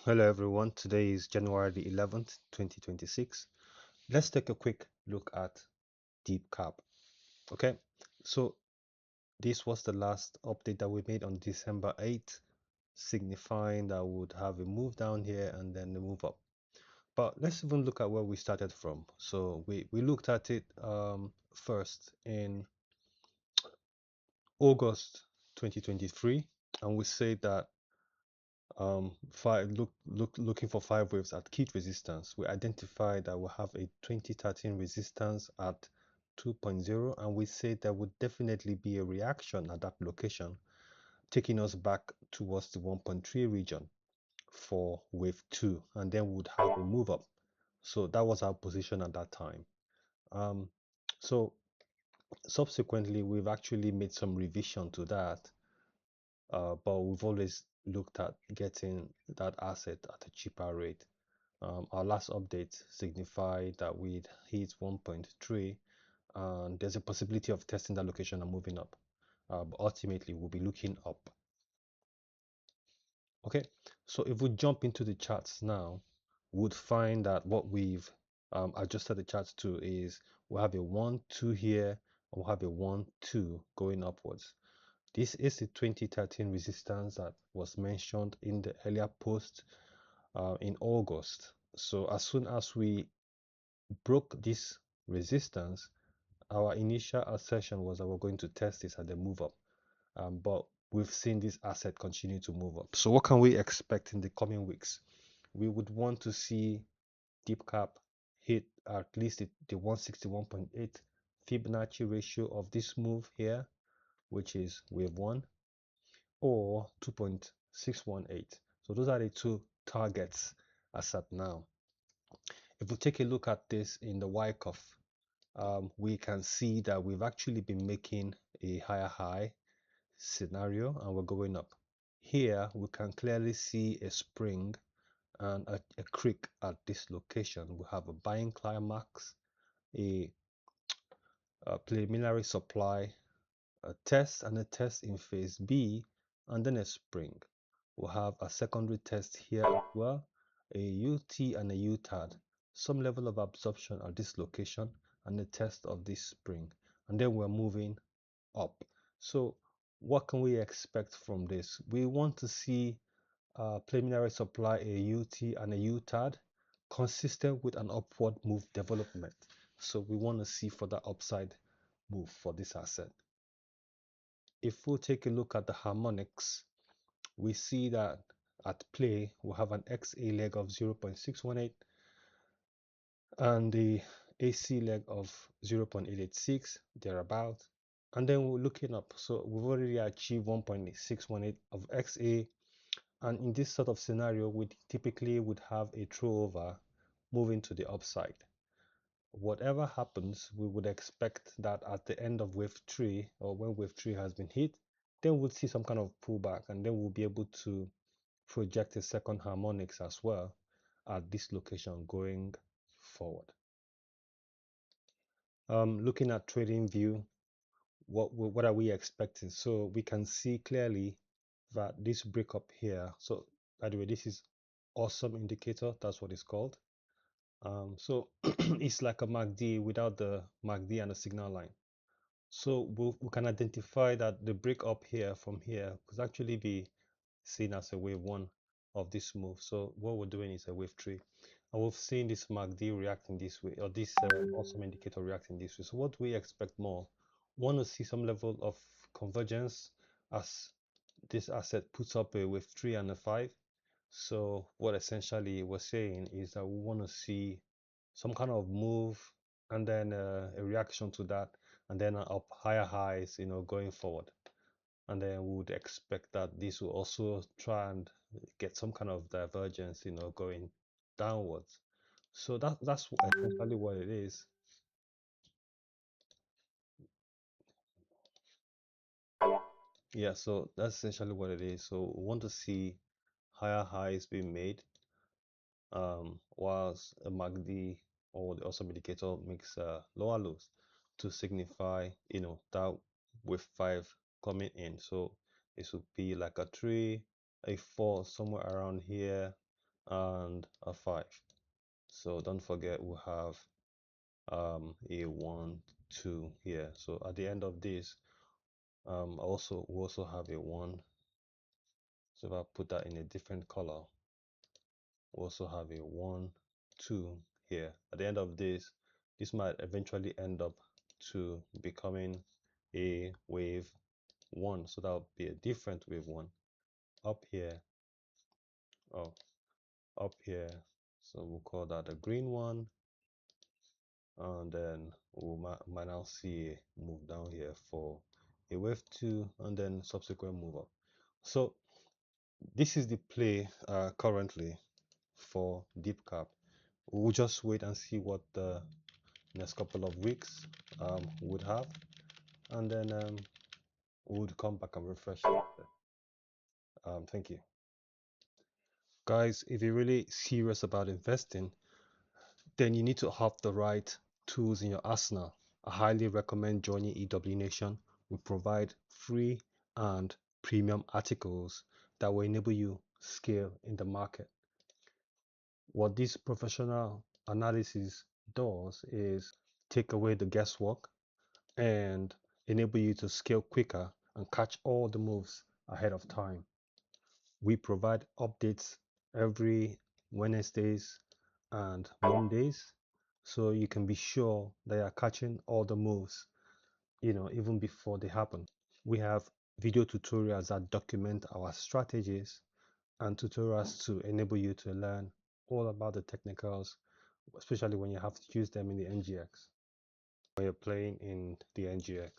Hello everyone, today is January the 11th, 2026. Let's take a quick look at DeapCap. Okay, so this was the last update that we made on December 8th, signifying that we would have a move down here and then a move up. But let's even look at where we started from. So we looked at it first in August 2023, and we said that looking for 5 waves at key resistance. We identified that we have a 2013 resistance at 2.0, and we said there would definitely be a reaction at that location, taking us back towards the 1.3 region for wave 2, and then we would have a move up. So that was our position at that time. Um, so subsequently, we've actually made some revision to that, but we've always looked at getting that asset at a cheaper rate. Our last update signified that we'd hit 1.3, and there's a possibility of testing that location and moving up. But ultimately, we'll be looking up. Okay, so if we jump into the charts now, we would find that what we've adjusted the charts to is we have a 1, 2 here, and we have a 1, 2 going upwards. This is the 2013 resistance that was mentioned in the earlier post in August. So as soon as we broke this resistance, our initial assertion was that we're going to test this at the move up. But we've seen this asset continue to move up. So what can we expect in the coming weeks? We would want to see DeapCap hit at least the 161.8 Fibonacci ratio of this move here, which is wave 1, or 2.618. So those are the two targets as at now. If we take a look at this in the Y curve, we can see that we've actually been making a higher high scenario and we're going up. Here we can clearly see a spring and a creek at this location. We have a buying climax, a preliminary supply, a test and a test in phase B, and then a spring. We'll have a secondary test here as well, a UT and a UTAD, some level of absorption at this location, and a test of this spring. And then we're moving up. So what can we expect from this? We want to see preliminary supply, a UT and a UTAD, consistent with an upward move development. So we want to see for that upside move for this asset. If we take a look at the harmonics, we see that at play we have an XA leg of 0.618 and the AC leg of 0.886 thereabout, and then we're looking up. So we've already achieved 1.618 of XA, and in this sort of scenario we typically would have a throwover moving to the upside. Whatever happens, we would expect that at the end of wave 3, or when wave 3 has been hit, then we'll see some kind of pullback, and then we'll be able to project a second harmonics as well at this location going forward. Looking at trading view, what are we expecting? So we can see clearly that this breakup here, so by the way, this is awesome indicator, that's what it's called. So it's like a MACD without the MACD and the signal line. So we can identify that the break up here from here could actually be seen as a wave 1 of this move. So what we're doing is a wave 3, and we've seen this MACD reacting this way, or this awesome indicator reacting this way. So what do we expect more? Want to see some level of convergence as this asset puts up a wave 3 and a 5. So what essentially we're saying is that we want to see some kind of move and then a reaction to that, and then up higher highs, going forward. And then we would expect that this will also try and get some kind of divergence, going downwards. So that's essentially what it is. Yeah, so that's essentially what it is. So we want to see higher highs being made, whilst a MACD or the awesome indicator makes lower lows to signify, that with 5 coming in. So this would be like a 3, a 4, somewhere around here, and a 5. So don't forget we have a 1, 2 here. So at the end of this, we also have a 1. So if I put that in a different color, we also have a 1, 2 here. At the end of this might eventually end up to becoming a wave 1. So that'll be a different wave 1 up here. Oh, up here. So we'll call that a green one. And then we might now see a move down here for a wave 2 and then subsequent move up. So this is the play currently for DeapCap. We'll just wait and see what the next couple of weeks would have, and then we would come back and refresh it. Thank you. Guys, if you're really serious about investing, then you need to have the right tools in your arsenal. I highly recommend joining EW Nation. We provide free and premium articles that will enable you scale in the market. What this professional analysis does is take away the guesswork and enable you to scale quicker and catch all the moves ahead of time. We provide updates every Wednesdays and Mondays, so you can be sure they are catching all the moves, even before they happen. We have video tutorials that document our strategies and tutorials to enable you to learn all about the technicals, especially when you have to use them in the NGX, when you're playing in the NGX.